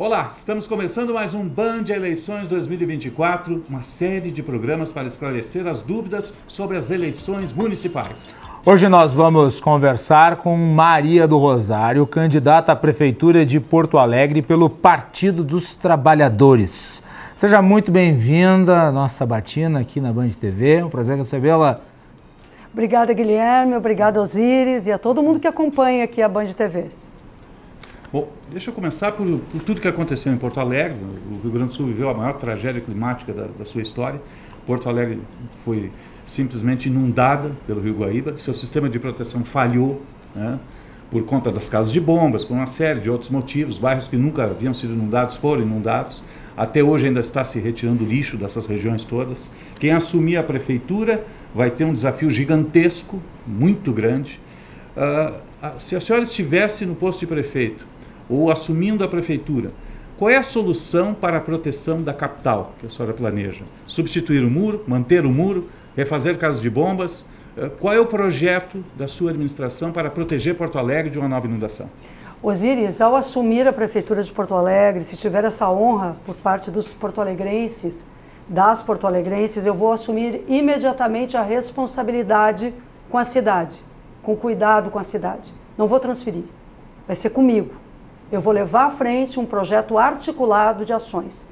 Olá, estamos começando mais um Band Eleições 2024, uma série de programas para esclarecer as dúvidas sobre as eleições municipais. Hoje nós vamos conversar com Maria do Rosário, candidata à Prefeitura de Porto Alegre pelo Partido dos Trabalhadores. Seja muito bem-vinda à nossa sabatina aqui na Band TV, é um prazer recebê-la. Obrigada, Guilherme, obrigada, Osíris, e a todo mundo que acompanha aqui a Band TV. Bom, deixa eu começar por tudo que aconteceu em Porto Alegre. O Rio Grande do Sul viveu a maior tragédia climática da sua história. Porto Alegre foi simplesmente inundada pelo Rio Guaíba. Seu sistema de proteção falhou, né, por conta das casas de bombas, por uma série de outros motivos. Bairros que nunca haviam sido inundados foram inundados. Até hoje ainda está se retirando lixo dessas regiões todas. Quem assumir a prefeitura vai ter um desafio gigantesco, muito grande. Se a senhora estivesse no posto de prefeito, ou assumindo a prefeitura, qual é a solução para a proteção da capital que a senhora planeja? Substituir o muro, manter o muro, refazer casas de bombas? Qual é o projeto da sua administração para proteger Porto Alegre de uma nova inundação? Osíris, ao assumir a Prefeitura de Porto Alegre, se tiver essa honra por parte dos porto-alegrenses, das porto-alegrenses, eu vou assumir imediatamente a responsabilidade com a cidade, com cuidado com a cidade. Não vou transferir, vai ser comigo. Eu vou levar à frente um projeto articulado de ações.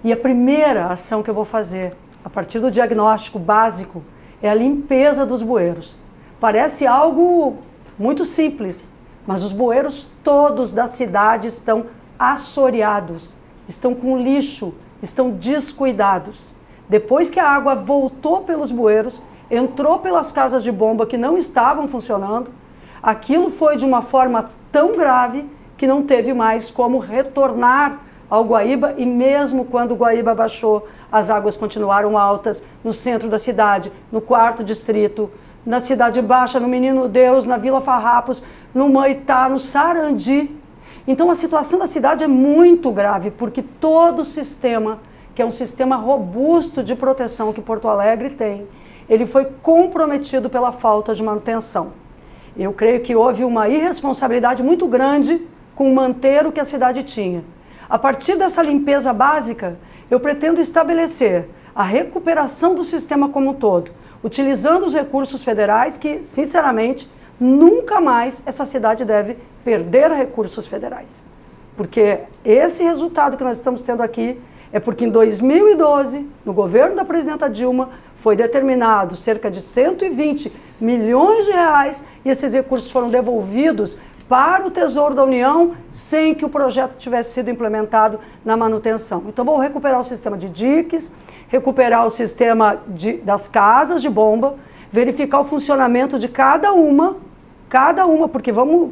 E a primeira ação que eu vou fazer, a partir do diagnóstico básico, é a limpeza dos bueiros. Parece algo muito simples, mas os bueiros todos da cidade estão assoreados, estão com lixo, estão descuidados. Depois que a água voltou pelos bueiros, entrou pelas casas de bomba que não estavam funcionando, aquilo foi de uma forma tão grave que não teve mais como retornar ao Guaíba, e mesmo quando o Guaíba baixou, as águas continuaram altas no centro da cidade, no 4º distrito, na Cidade Baixa, no Menino Deus, na Vila Farrapos, no Moitá, no Sarandi. Então a situação da cidade é muito grave, porque todo o sistema, que é um sistema robusto de proteção que Porto Alegre tem, ele foi comprometido pela falta de manutenção. Eu creio que houve uma irresponsabilidade muito grande com manter o que a cidade tinha. A partir dessa limpeza básica, eu pretendo estabelecer a recuperação do sistema como um todo, utilizando os recursos federais que, sinceramente, nunca mais essa cidade deve perder recursos federais. Porque esse resultado que nós estamos tendo aqui é porque em 2012, no governo da presidenta Dilma, foi determinado cerca de 120 milhões de reais e esses recursos foram devolvidos para o Tesouro da União sem que o projeto tivesse sido implementado na manutenção. Então vou recuperar o sistema de diques, recuperar o sistema das casas de bomba, verificar o funcionamento de cada uma, porque vamos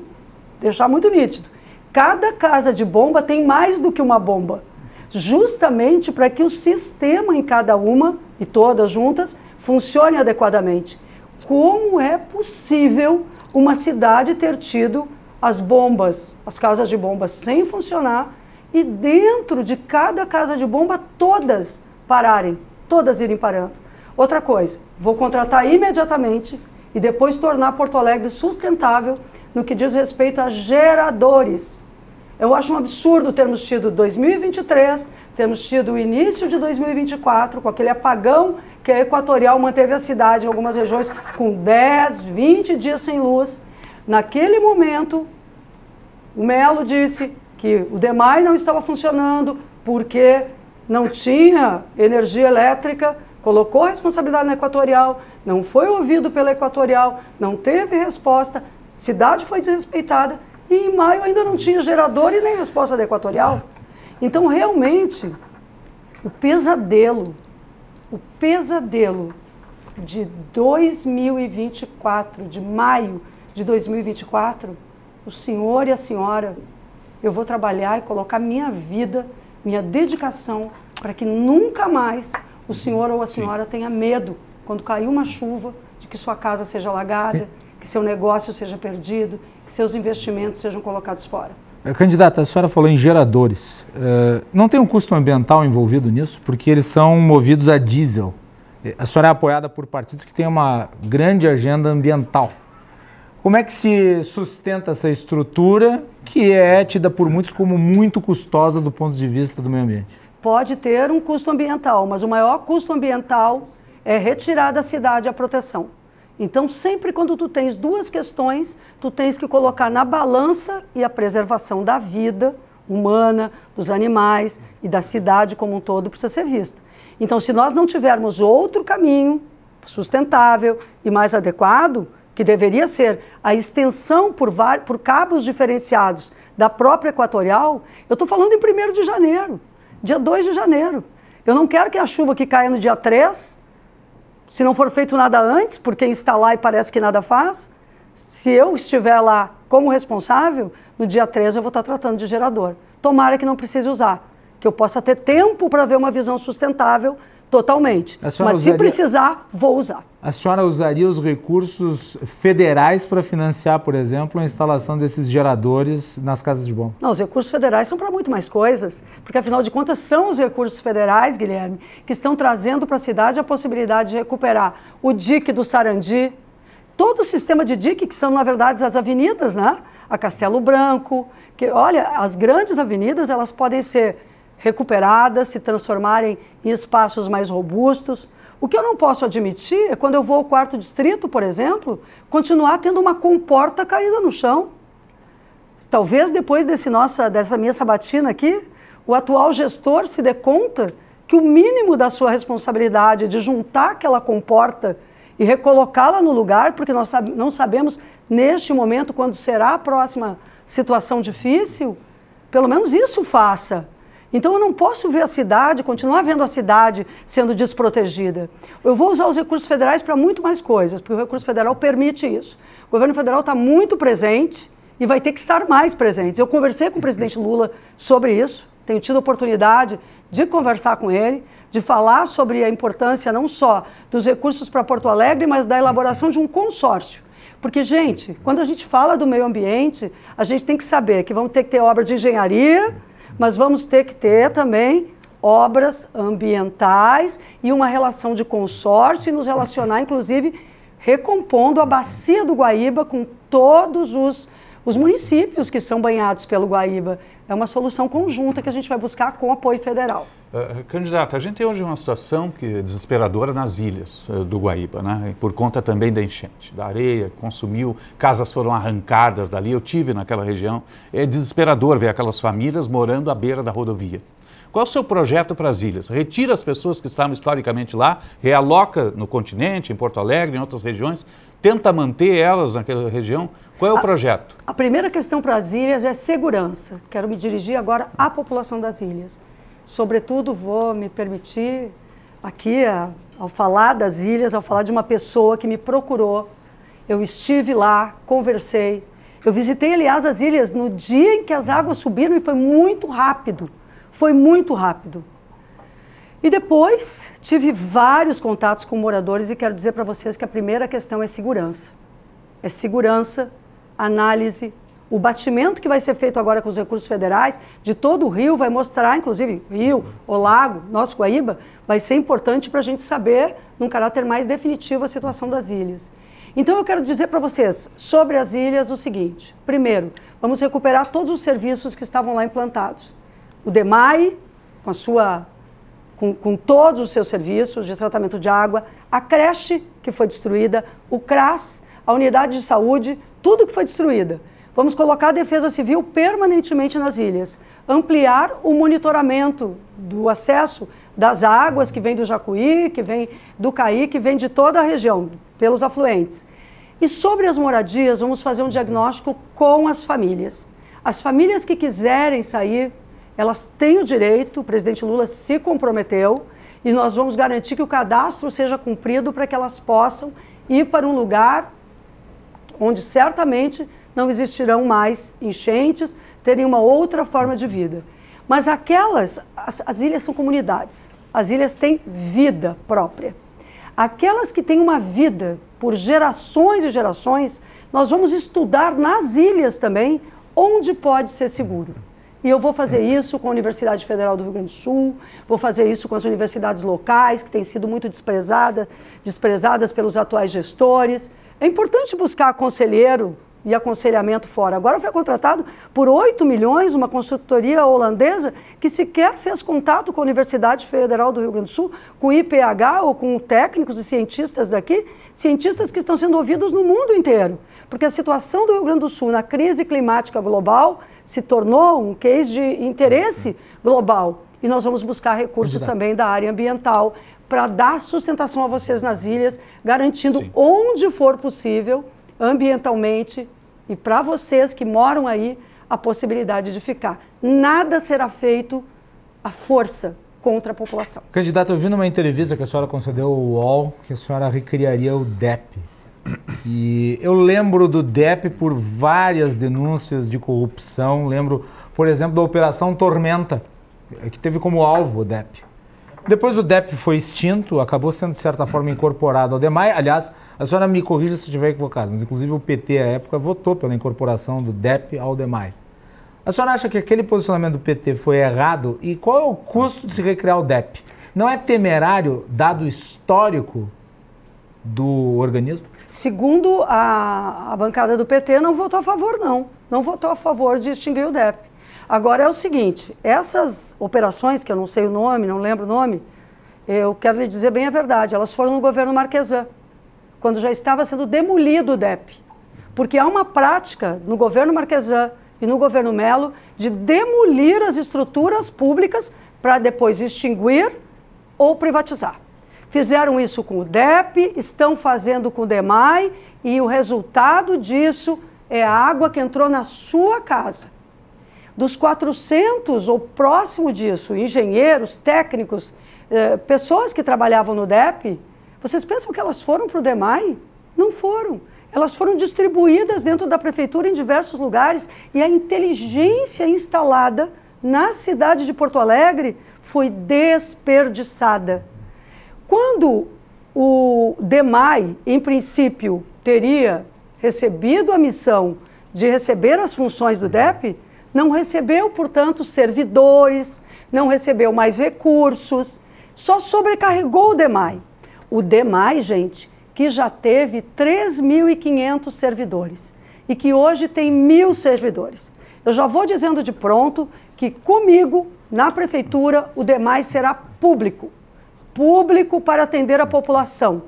deixar muito nítido, cada casa de bomba tem mais do que uma bomba, justamente para que o sistema em cada uma, e todas juntas, funcione adequadamente. Como é possível uma cidade ter tido as bombas, as casas de bomba sem funcionar e dentro de cada casa de bomba todas pararem, todas irem parando? Outra coisa, vou contratar imediatamente e depois tornar Porto Alegre sustentável no que diz respeito a geradores. Eu acho um absurdo termos tido 2023, termos tido o início de 2024, com aquele apagão que a Equatorial manteve a cidade em algumas regiões com 10, 20 dias sem luz. Naquele momento, o Melo disse que o DEMAI não estava funcionando porque não tinha energia elétrica, colocou a responsabilidade na Equatorial, não foi ouvido pela Equatorial, não teve resposta, cidade foi desrespeitada e em maio ainda não tinha gerador e nem resposta da Equatorial. Então, realmente, o pesadelo de 2024, de maio de 2024, o senhor e a senhora, eu vou trabalhar e colocar minha vida, minha dedicação, para que nunca mais o senhor ou a senhora tenha medo, quando cair uma chuva, de que sua casa seja alagada, que seu negócio seja perdido, que seus investimentos sejam colocados fora. Candidata, a senhora falou em geradores. Não tem um custo ambiental envolvido nisso? Porque eles são movidos a diesel. A senhora é apoiada por partidos que têm uma grande agenda ambiental. Como é que se sustenta essa estrutura que é tida por muitos como muito custosa do ponto de vista do meio ambiente? Pode ter um custo ambiental, mas o maior custo ambiental é retirar da cidade a proteção. Então, sempre quando tu tens duas questões, tu tens que colocar na balança e a preservação da vida humana, dos animais e da cidade como um todo precisa ser vista. Então, se nós não tivermos outro caminho sustentável e mais adequado, que deveria ser a extensão por cabos diferenciados da própria Equatorial, eu estou falando em 1º de janeiro, dia 2 de janeiro. Eu não quero que a chuva que caia no dia 3, se não for feito nada antes, por quem está lá e parece que nada faz, se eu estiver lá como responsável, no dia 3 eu vou estar tratando de gerador. Tomara que não precise usar, que eu possa ter tempo para ver uma visão sustentável totalmente. Mas se precisar, vou usar. A senhora usaria os recursos federais para financiar, por exemplo, a instalação desses geradores nas casas de banho? Não, os recursos federais são para muito mais coisas, porque afinal de contas são os recursos federais, Guilherme, que estão trazendo para a cidade a possibilidade de recuperar o dique do Sarandi, todo o sistema de dique, que são na verdade as avenidas, né? A Castelo Branco, que olha, as grandes avenidas elas podem ser recuperadas, se transformarem em espaços mais robustos. O que eu não posso admitir é quando eu vou ao 4º distrito, por exemplo, continuar tendo uma comporta caída no chão. Talvez depois dessa minha sabatina aqui, o atual gestor se dê conta que o mínimo da sua responsabilidade de juntar aquela comporta e recolocá-la no lugar, porque nós não sabemos neste momento quando será a próxima situação difícil, pelo menos isso faça. Então eu não posso ver a cidade, continuar vendo a cidade sendo desprotegida. Eu vou usar os recursos federais para muito mais coisas, porque o recurso federal permite isso. O governo federal está muito presente e vai ter que estar mais presente. Eu conversei com o presidente Lula sobre isso, tenho tido a oportunidade de conversar com ele, de falar sobre a importância não só dos recursos para Porto Alegre, mas da elaboração de um consórcio. Porque, gente, quando a gente fala do meio ambiente, a gente tem que saber que vamos ter que ter obra de engenharia, mas vamos ter que ter também obras ambientais e uma relação de consórcio e nos relacionar, inclusive, recompondo a bacia do Guaíba com todos os municípios que são banhados pelo Guaíba. É uma solução conjunta que a gente vai buscar com apoio federal. Candidata, a gente tem hoje uma situação que é desesperadora nas ilhas do Guaíba, né? Por conta também da enchente, da areia, consumiu, casas foram arrancadas dali, eu tive naquela região. É desesperador ver aquelas famílias morando à beira da rodovia. Qual é o seu projeto para as ilhas? Retira as pessoas que estavam historicamente lá, realoca no continente, em Porto Alegre, em outras regiões, tenta manter elas naquela região. Qual é o projeto? A primeira questão para as ilhas é segurança. Quero me dirigir agora à população das ilhas. Sobretudo, vou me permitir aqui, ao falar das ilhas, ao falar de uma pessoa que me procurou. Eu estive lá, conversei. Eu visitei, aliás, as ilhas no dia em que as águas subiram e foi muito rápido. Foi muito rápido. E depois tive vários contatos com moradores e quero dizer para vocês que a primeira questão é segurança. É segurança, análise, o batimento que vai ser feito agora com os recursos federais de todo o rio vai mostrar, inclusive rio, o lago, nosso Guaíba, vai ser importante para a gente saber, num caráter mais definitivo, a situação das ilhas. Então eu quero dizer para vocês, sobre as ilhas, o seguinte. Primeiro, vamos recuperar todos os serviços que estavam lá implantados. O DEMAI, com todos os seus serviços de tratamento de água, a creche que foi destruída, o CRAS, a unidade de saúde, tudo que foi destruída. Vamos colocar a Defesa Civil permanentemente nas ilhas, ampliar o monitoramento do acesso das águas que vem do Jacuí, que vem do Caí, que vem de toda a região, pelos afluentes. E sobre as moradias, vamos fazer um diagnóstico com as famílias. As famílias que quiserem sair, elas têm o direito, o presidente Lula se comprometeu, e nós vamos garantir que o cadastro seja cumprido para que elas possam ir para um lugar onde certamente não existirão mais enchentes, terem uma outra forma de vida. Mas as ilhas são comunidades, as ilhas têm vida própria. Aquelas que têm uma vida por gerações e gerações, nós vamos estudar nas ilhas também onde pode ser seguro. E eu vou fazer isso com a Universidade Federal do Rio Grande do Sul, vou fazer isso com as universidades locais, que têm sido muito desprezadas pelos atuais gestores. É importante buscar conselheiro e aconselhamento fora. Agora foi contratado por 8 milhões uma consultoria holandesa que sequer fez contato com a Universidade Federal do Rio Grande do Sul, com o IPH ou com técnicos e cientistas daqui, cientistas que estão sendo ouvidos no mundo inteiro. Porque a situação do Rio Grande do Sul na crise climática global se tornou um case de interesse global. E nós vamos buscar recursos também da área ambiental para dar sustentação a vocês nas ilhas, garantindo onde for possível, ambientalmente, e para vocês que moram aí, a possibilidade de ficar. Nada será feito à força contra a população. Candidata, eu vi numa entrevista que a senhora concedeu ao UOL que a senhora recriaria o DEP. E eu lembro do DEP por várias denúncias de corrupção. Lembro, por exemplo, da Operação Tormenta, que teve como alvo o DEP. Depois o DEP foi extinto, acabou sendo de certa forma incorporado ao DEMAI. Aliás, a senhora me corrija se estiver equivocado, mas inclusive o PT à época votou pela incorporação do DEP ao DEMAI. A senhora acha que aquele posicionamento do PT foi errado? E qual é o custo de se recriar o DEP? Não é temerário, dado o histórico do organismo? Segundo a bancada do PT, não votou a favor, não. Não votou a favor de extinguir o DEP. Agora é o seguinte, essas operações, que eu não sei o nome, não lembro o nome, eu quero lhe dizer bem a verdade, elas foram no governo Marquesan, quando já estava sendo demolido o DEP. Porque há uma prática no governo Marquesan e no governo Melo de demolir as estruturas públicas para depois extinguir ou privatizar. Fizeram isso com o DEP, estão fazendo com o DEMAI e o resultado disso é a água que entrou na sua casa. Dos 400 ou próximo disso, engenheiros, técnicos, pessoas que trabalhavam no DEP, vocês pensam que elas foram para o DEMAI? Não foram. Elas foram distribuídas dentro da prefeitura em diversos lugares e a inteligência instalada na cidade de Porto Alegre foi desperdiçada. Quando o DEMAI, em princípio, teria recebido a missão de receber as funções do DEP, não recebeu, portanto, servidores, não recebeu mais recursos, só sobrecarregou o DEMAI. O DEMAI, gente, que já teve 3.500 servidores e que hoje tem 1.000 servidores. Eu já vou dizendo de pronto que comigo, na prefeitura, o DEMAI será público. Público para atender a população.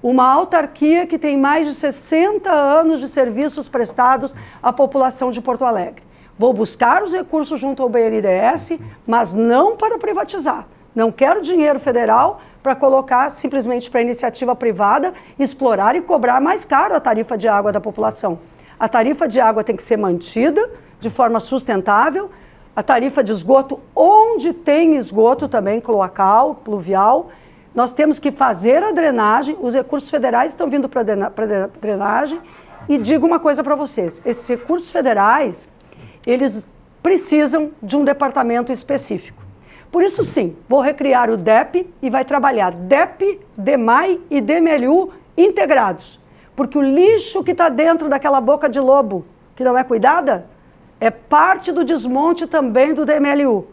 Uma autarquia que tem mais de 60 anos de serviços prestados à população de Porto Alegre. Vou buscar os recursos junto ao BNDES, mas não para privatizar. Não quero dinheiro federal para colocar simplesmente para iniciativa privada, explorar e cobrar mais caro a tarifa de água da população. A tarifa de água tem que ser mantida de forma sustentável, a tarifa de esgoto, onde tem esgoto também, cloacal, pluvial, nós temos que fazer a drenagem, os recursos federais estão vindo para drenagem, e digo uma coisa para vocês, esses recursos federais, eles precisam de um departamento específico. Por isso, sim, vou recriar o DEP e vai trabalhar DEP, DEMAI e DMLU integrados. Porque o lixo que está dentro daquela boca de lobo, que não é cuidada, é parte do desmonte também do DMLU.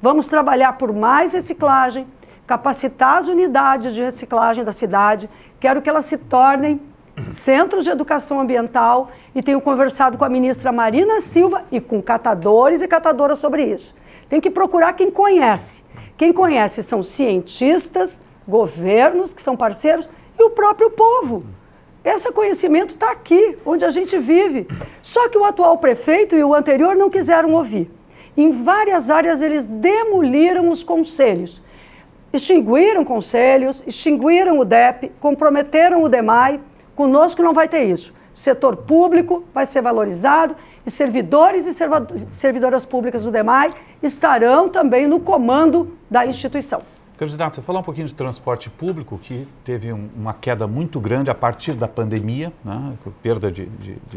Vamos trabalhar por mais reciclagem, capacitar as unidades de reciclagem da cidade. Quero que elas se tornem centros de educação ambiental e tenho conversado com a ministra Marina Silva e com catadores e catadoras sobre isso. Tem que procurar quem conhece. Quem conhece são cientistas, governos, que são parceiros, e o próprio povo. Esse conhecimento está aqui, onde a gente vive. Só que o atual prefeito e o anterior não quiseram ouvir. Em várias áreas eles demoliram os conselhos. Extinguiram conselhos, extinguiram o DEP, comprometeram o DEMAI. Conosco não vai ter isso. Setor público vai ser valorizado e servidores e servidoras públicas do DEMAI estarão também no comando da instituição. Candidato, você falou um pouquinho de transporte público, que teve uma queda muito grande a partir da pandemia, né? Perda de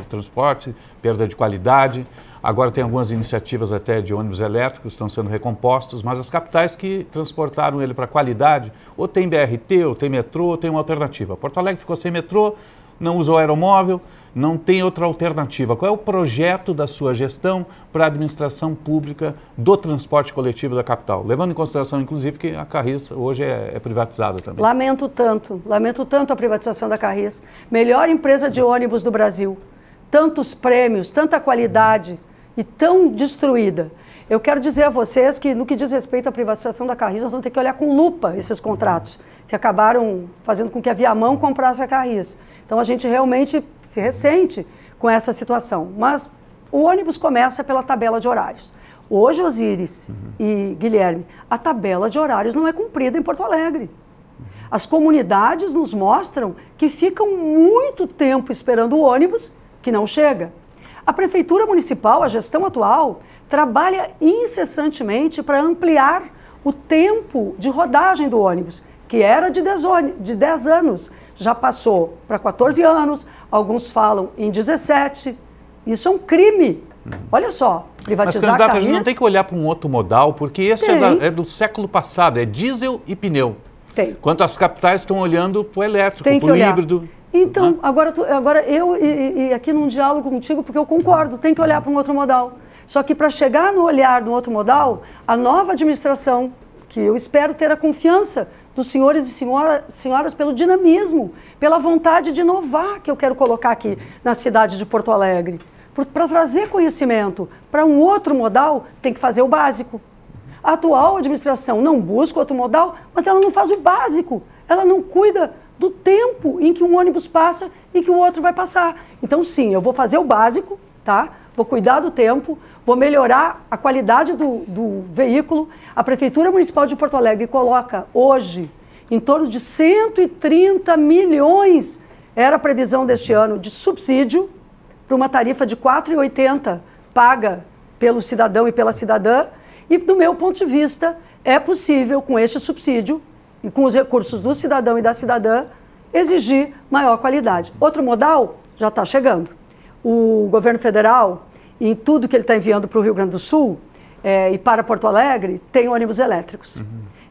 transporte, perda de qualidade. Agora tem algumas iniciativas até de ônibus elétricos que estão sendo recompostos, mas as capitais que transportaram ele para qualidade, ou tem BRT, ou tem metrô, ou tem uma alternativa. Porto Alegre ficou sem metrô, não usa o aeromóvel, não tem outra alternativa. Qual é o projeto da sua gestão para a administração pública do transporte coletivo da capital? Levando em consideração, inclusive, que a Carris hoje é privatizada também. Lamento tanto a privatização da Carris. Melhor empresa de ônibus do Brasil. Tantos prêmios, tanta qualidade e tão destruída. Eu quero dizer a vocês que, no que diz respeito à privatização da Carris, nós vamos ter que olhar com lupa esses contratos, que acabaram fazendo com que a Viamão comprasse a Carris. Então, a gente realmente se ressente com essa situação. Mas o ônibus começa pela tabela de horários. Hoje, Osíris e Guilherme, a tabela de horários não é cumprida em Porto Alegre. As comunidades nos mostram que ficam muito tempo esperando o ônibus, que não chega. A Prefeitura Municipal, a gestão atual, trabalha incessantemente para ampliar o tempo de rodagem do ônibus, que era de 10 anos, já passou para 14 anos, alguns falam em 17. Isso é um crime. Olha só, privatizar. Mas, candidato, a gente não tem que olhar para um outro modal, porque esse é do século passado, é diesel e pneu. Tem. Enquanto as capitais estão olhando para o elétrico, para o híbrido. Então, agora eu e aqui num diálogo contigo, porque eu concordo, tem que olhar para um outro modal. Só que para chegar no olhar no outro modal, a nova administração, que eu espero ter a confiança dos senhores e senhoras pelo dinamismo, pela vontade de inovar que eu quero colocar aqui na cidade de Porto Alegre. Para trazer conhecimento para um outro modal, tem que fazer o básico. A atual administração não busca outro modal, mas ela não faz o básico. Ela não cuida do tempo em que um ônibus passa e que o outro vai passar. Então, sim, eu vou fazer o básico, tá? Vou cuidar do tempo, vou melhorar a qualidade do veículo. A Prefeitura Municipal de Porto Alegre coloca hoje em torno de 130 milhões, era a previsão deste ano, de subsídio para uma tarifa de R$ 4,80 paga pelo cidadão e pela cidadã. E, do meu ponto de vista, é possível, com este subsídio e com os recursos do cidadão e da cidadã, exigir maior qualidade. Outro modal já está chegando. O governo federal, em tudo que ele está enviando para o Rio Grande do Sul e para Porto Alegre, tem ônibus elétricos.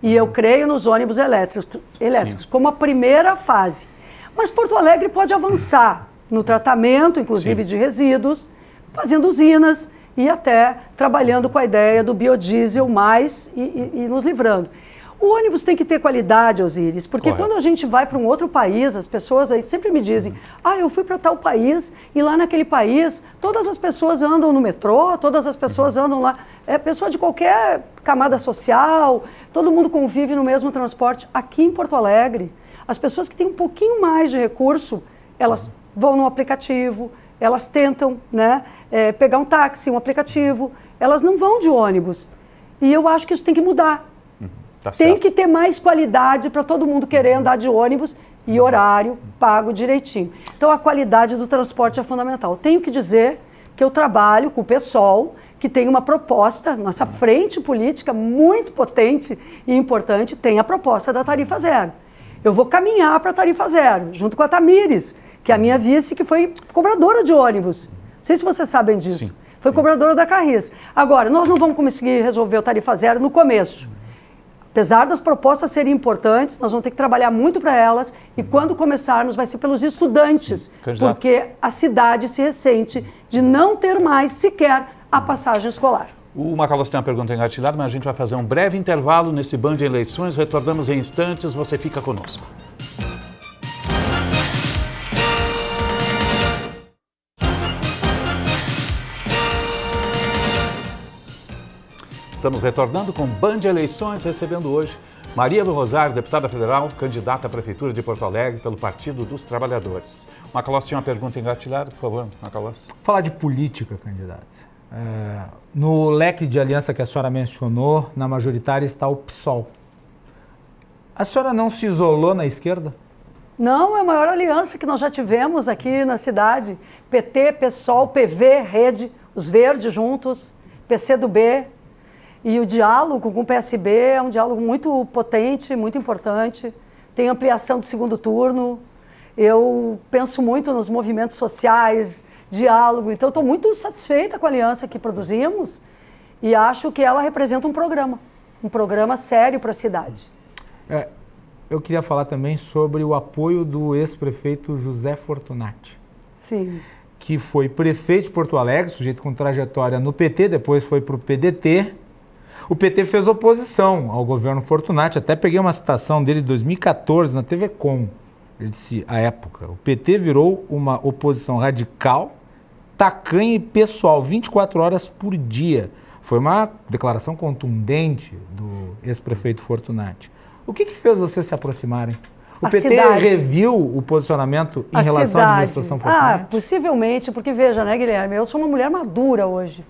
E eu creio nos ônibus elétricos como a primeira fase. Mas Porto Alegre pode avançar no tratamento, inclusive, de resíduos, fazendo usinas e até trabalhando com a ideia do biodiesel mais e nos livrando. O ônibus tem que ter qualidade, Osíris, porque quando a gente vai para um outro país, as pessoas aí sempre me dizem, eu fui para tal país e lá naquele país todas as pessoas andam no metrô, todas as pessoas andam lá, pessoa de qualquer camada social, todo mundo convive no mesmo transporte. Aqui em Porto Alegre, as pessoas que têm um pouquinho mais de recurso, elas vão no aplicativo, elas tentam, né, pegar um táxi, um aplicativo, elas não vão de ônibus. E eu acho que isso tem que mudar. Tem que ter mais qualidade para todo mundo querer andar de ônibus e horário pago direitinho. Então, a qualidade do transporte é fundamental. Tenho que dizer que eu trabalho com o PSOL, que tem uma proposta, nossa frente política muito potente e importante, tem a proposta da tarifa zero. Eu vou caminhar para a tarifa zero, junto com a Tamires, que é a minha vice, que foi cobradora de ônibus. Não sei se vocês sabem disso. Foi cobradora da Carris. Agora, nós não vamos conseguir resolver a tarifa zero no começo. Apesar das propostas serem importantes, nós vamos ter que trabalhar muito para elas e quando começarmos vai ser pelos estudantes, porque a cidade se ressente de não ter mais sequer a passagem escolar. O Macalossi tem uma pergunta engatilhada, mas a gente vai fazer um breve intervalo nesse Band de Eleições, retornamos em instantes, você fica conosco. Estamos retornando com Band de Eleições, recebendo hoje Maria do Rosário, deputada federal, candidata à Prefeitura de Porto Alegre pelo Partido dos Trabalhadores. Macalossi tinha uma pergunta engatilhada, por favor, Macalossi. Falar de política, candidato. No leque de aliança que a senhora mencionou, na majoritária está o PSOL. A senhora não se isolou na esquerda? Não, é a maior aliança que nós já tivemos aqui na cidade. PT, PSOL, PV, Rede, os verdes juntos, PCdoB. E o diálogo com o PSB é um diálogo muito potente, muito importante. Tem ampliação do segundo turno. Eu penso muito nos movimentos sociais, diálogo. Então, estou muito satisfeita com a aliança que produzimos e acho que ela representa um programa sério para a cidade. eu queria falar também sobre o apoio do ex-prefeito José Fortunati. Sim. Que foi prefeito de Porto Alegre, sujeito com trajetória no PT, depois foi para o PDT. O PT fez oposição ao governo Fortunati, até peguei uma citação dele de 2014 na TV Com. Ele disse, à época, o PT virou uma oposição radical, tacanha e pessoal, 24 horas por dia. Foi uma declaração contundente do ex-prefeito Fortunati. O que fez vocês se aproximarem? O PT reviu o posicionamento em relação à administração Fortunati? Possivelmente, porque veja, né, Guilherme, eu sou uma mulher madura hoje.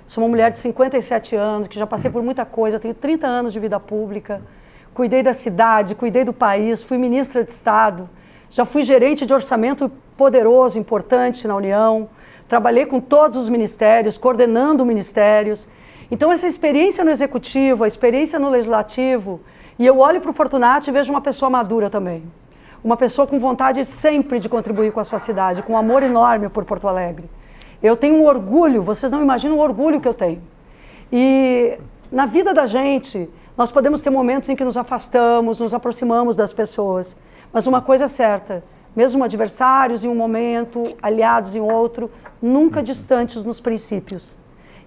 Sou uma mulher de 57 anos, que já passei por muita coisa, tenho 30 anos de vida pública, cuidei da cidade, cuidei do país, fui ministra de Estado, já fui gerente de orçamento poderoso, importante na União, trabalhei com todos os ministérios, coordenando ministérios. Então essa experiência no Executivo, a experiência no Legislativo, e eu olho para o Fortunati e vejo uma pessoa madura também. Uma pessoa com vontade sempre de contribuir com a sua cidade, com um amor enorme por Porto Alegre. Eu tenho um orgulho, vocês não imaginam o orgulho que eu tenho. E na vida da gente, nós podemos ter momentos em que nos afastamos, nos aproximamos das pessoas. Mas uma coisa é certa, mesmo adversários em um momento, aliados em outro, nunca distantes nos princípios.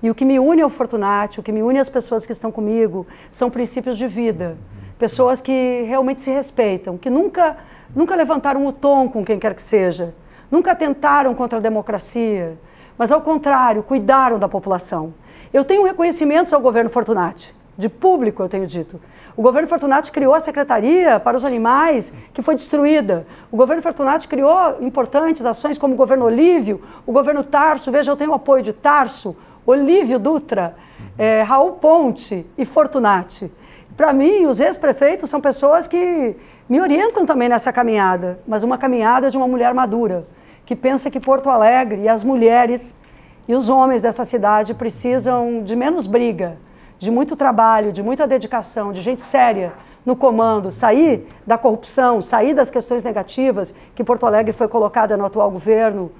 E o que me une ao Fortunati, o que me une às pessoas que estão comigo, são princípios de vida. Pessoas que realmente se respeitam, que nunca levantaram o tom com quem quer que seja, nunca atentaram contra a democracia, mas ao contrário, cuidaram da população. Eu tenho reconhecimentos ao governo Fortunati, de público eu tenho dito. O governo Fortunati criou a Secretaria para os Animais, que foi destruída. O governo Fortunati criou importantes ações como o governo Olívio, o governo Tarso, veja, eu tenho o apoio de Tarso, Olívio Dutra, Raul Ponte e Fortunati. Para mim, os ex-prefeitos são pessoas que me orientam também nessa caminhada, mas uma caminhada de uma mulher madura, que pensa que Porto Alegre e as mulheres e os homens dessa cidade precisam de menos briga, de muito trabalho, de muita dedicação, de gente séria no comando, sair da corrupção, sair das questões negativas que Porto Alegre foi colocada no atual governo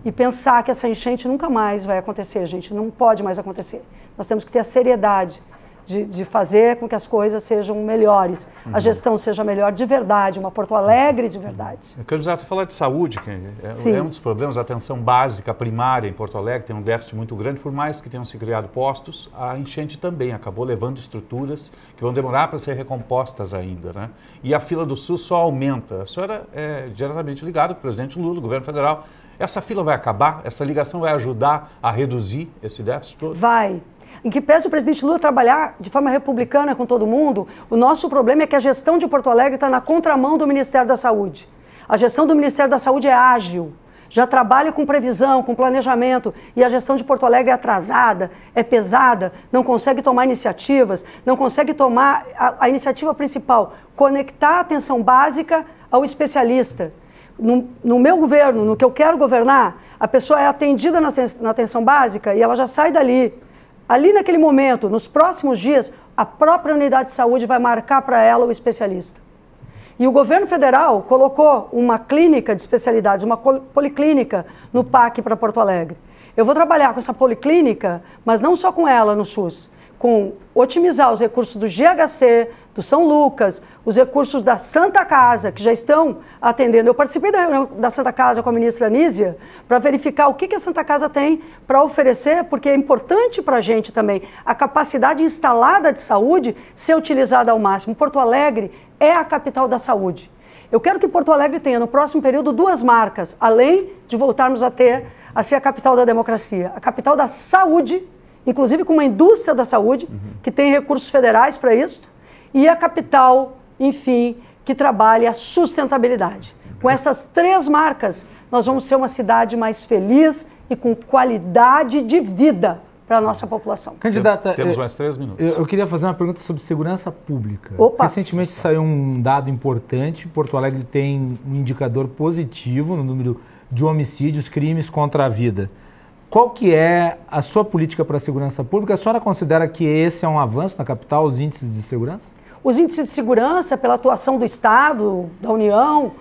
e pensar que essa enchente nunca mais vai acontecer, gente, não pode mais acontecer. Nós temos que ter a seriedade de fazer com que as coisas sejam melhores, a gestão seja melhor de verdade, uma Porto Alegre de verdade. Candidato, falar de saúde, que é um dos problemas, a atenção básica, primária em Porto Alegre, tem um déficit muito grande, por mais que tenham se criado postos, a enchente também acabou levando estruturas que vão demorar para ser recompostas ainda, né? E a fila do SUS só aumenta. A senhora é diretamente ligada com o presidente Lula, o governo federal. Essa fila vai acabar? Essa ligação vai ajudar a reduzir esse déficit todo? Vai. Em que pese o presidente Lula trabalhar de forma republicana com todo mundo, o nosso problema é que a gestão de Porto Alegre está na contramão do Ministério da Saúde. A gestão do Ministério da Saúde é ágil, já trabalha com previsão, com planejamento, e a gestão de Porto Alegre é atrasada, é pesada, não consegue tomar iniciativas, não consegue tomar a iniciativa principal, conectar a atenção básica ao especialista. No meu governo, no que eu quero governar, a pessoa é atendida na atenção básica e ela já sai dali. Ali naquele momento, nos próximos dias, a própria unidade de saúde vai marcar para ela o especialista. E o governo federal colocou uma clínica de especialidades, uma policlínica no PAC para Porto Alegre. Eu vou trabalhar com essa policlínica, mas não só com ela no SUS, com otimizar os recursos do GHC, do São Lucas, os recursos da Santa Casa, que já estão atendendo. Eu participei da reunião da Santa Casa com a ministra Anísia para verificar o que a Santa Casa tem para oferecer, porque é importante para a gente também a capacidade instalada de saúde ser utilizada ao máximo. Porto Alegre é a capital da saúde. Eu quero que Porto Alegre tenha no próximo período duas marcas, além de voltarmos a ser a capital da democracia, a capital da saúde, inclusive com uma indústria da saúde, que tem recursos federais para isso, e a capital, enfim, que trabalhe a sustentabilidade. Com essas três marcas, nós vamos ser uma cidade mais feliz e com qualidade de vida para a nossa população. Candidata, temos mais 3 minutos. Eu queria fazer uma pergunta sobre segurança pública. Opa. Recentemente saiu um dado importante, Porto Alegre tem um indicador positivo no número de homicídios, crimes contra a vida. Qual que é a sua política para a segurança pública? A senhora considera que esse é um avanço na capital, os índices de segurança? Os índices de segurança, pela atuação do Estado, da União,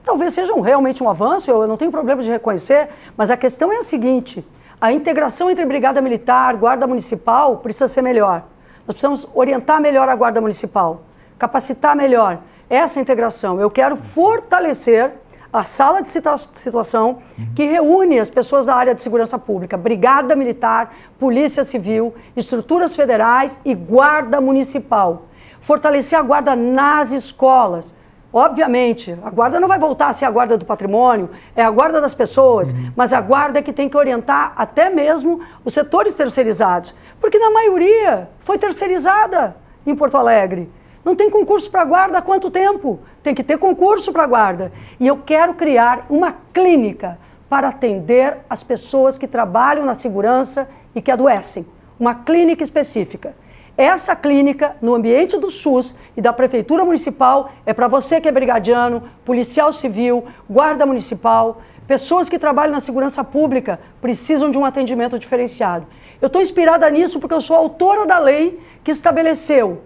talvez sejam realmente um avanço, eu não tenho problema de reconhecer, mas a questão é a seguinte, a integração entre Brigada Militar, Guarda Municipal, precisa ser melhor. Nós precisamos orientar melhor a Guarda Municipal. capacitar melhor essa integração. Eu quero fortalecer a sala de situação que reúne as pessoas da área de segurança pública, Brigada Militar, Polícia Civil, estruturas federais e Guarda Municipal. Fortalecer a guarda nas escolas. Obviamente, a guarda não vai voltar a ser a guarda do patrimônio, é a guarda das pessoas, mas a guarda é que tem que orientar até mesmo os setores terceirizados, porque na maioria foi terceirizada em Porto Alegre. Não tem concurso para guarda há quanto tempo? Tem que ter concurso para guarda. E eu quero criar uma clínica para atender as pessoas que trabalham na segurança e que adoecem. Uma clínica específica. Essa clínica, no ambiente do SUS e da Prefeitura Municipal, é para você que é brigadiano, policial civil, guarda municipal, pessoas que trabalham na segurança pública precisam de um atendimento diferenciado. Eu estou inspirada nisso porque eu sou autora da lei que estabeleceu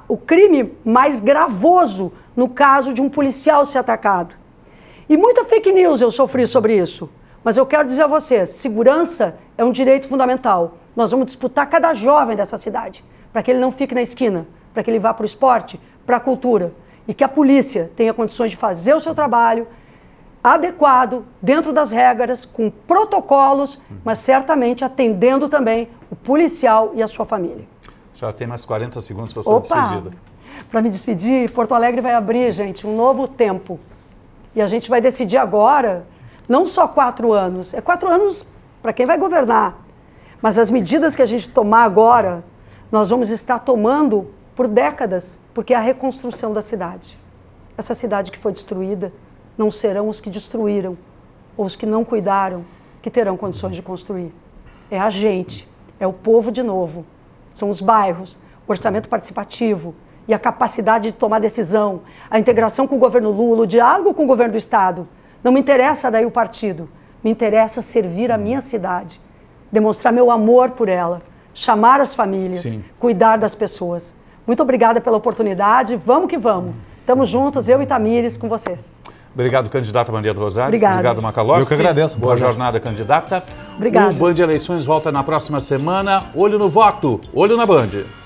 o crime mais gravoso no caso de um policial ser atacado. E muita fake news eu sofri sobre isso, mas eu quero dizer a vocês, segurança é um direito fundamental. Nós vamos disputar cada jovem dessa cidade, para que ele não fique na esquina, para que ele vá para o esporte, para a cultura, e que a polícia tenha condições de fazer o seu trabalho adequado, dentro das regras, com protocolos, mas certamente atendendo também o policial e a sua família. Já tem mais 40 segundos para a sua despedida. Para me despedir, Porto Alegre vai abrir, gente, um novo tempo. E a gente vai decidir agora, não só 4 anos, é 4 anos para quem vai governar, mas as medidas que a gente tomar agora, nós vamos estar tomando por décadas, porque é a reconstrução da cidade. Essa cidade que foi destruída, não serão os que destruíram, ou os que não cuidaram, que terão condições de construir. É a gente, é o povo de novo. São os bairros, o orçamento participativo e a capacidade de tomar decisão, a integração com o governo Lula, o diálogo com o governo do Estado. Não me interessa daí o partido, me interessa servir a minha cidade, demonstrar meu amor por ela, chamar as famílias, cuidar das pessoas. Muito obrigada pela oportunidade, vamos que vamos. Estamos juntos, eu e Tamires, com vocês. Obrigado, candidata Maria do Rosário. Obrigada. Obrigado, Macalossi. Eu que agradeço. Boa jornada, candidata. Obrigada. O Band Eleições volta na próxima semana. Olho no voto, olho na Band.